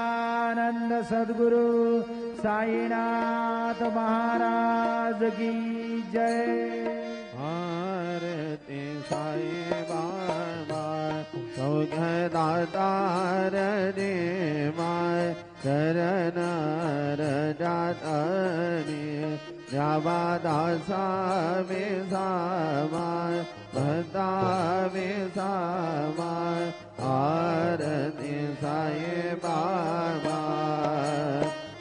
आनंद सद्गुरु साईनाथ महाराज की जय। आरती साई बाबा सौख्य दातार रे माय चरण रजातनी दासा में सामाय भक्ता में सामाय आरती साई बाबा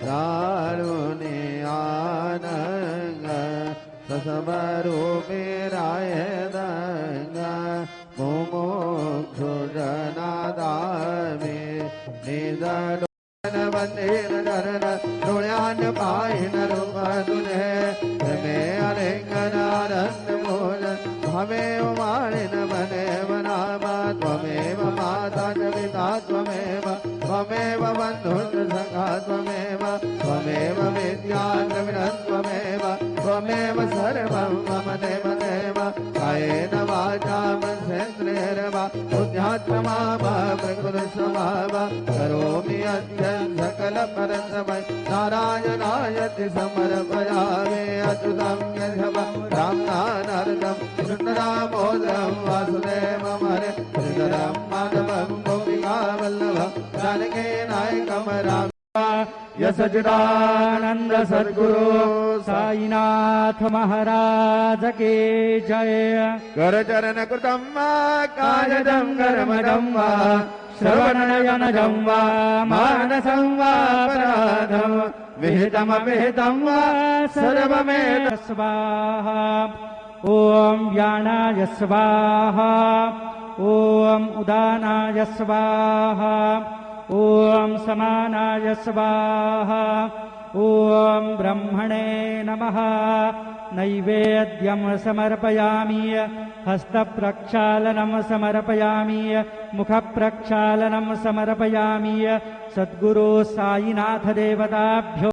लालुने आनंद ससवरूपे राय दंगा मुमुक्षु जनादामे निदन वंदेन धरन रुण्यान पायन रूप तुझे मे अलिंगन आनंद मोल भवेव मालिन बने वनामा त्वमेव माता च पिता त्वमेव त्वमेव बन्धुश्च सखा त्वमेव त्वमेव विद्या द्रविणं त्वमेव त्वमेव सर्वं मम देव देव कायेन वाचा मनसेन्द्रियैर्वा बुद्ध्यात्मा वा प्रकृतिस्वभाव करोमि अद्य सकलपरस्मै नारायणायति समर्पयामि अच्युतं केशवं रामनाथं कृष्णदामोदरं वासुदेवं हरे श्रीधरं माधवं गोपिकावल्लभं जानकी नायकं राम। सच्चिदानंद सद्गुरु साईनाथ महाराज के जय। कर चरण कृतं वा कायजं कर्मजं वा श्रवणनयनजं वा मानसं वा पराधं विहितमविहितं वा सर्वमेतत् स्वाहा। ॐ व्यानाय स्वाहा ॐ उदानाय स्वाहा ॐ समानाय स्वाहा ॐ ब्रह्मणे नमः। नैवेद्यं समर्पयामि हस्तप्रक्षालनं समर्पयामि मुखप्रक्षालनं समर्पयामि। सद्गुरु साईनाथ देवताभ्यो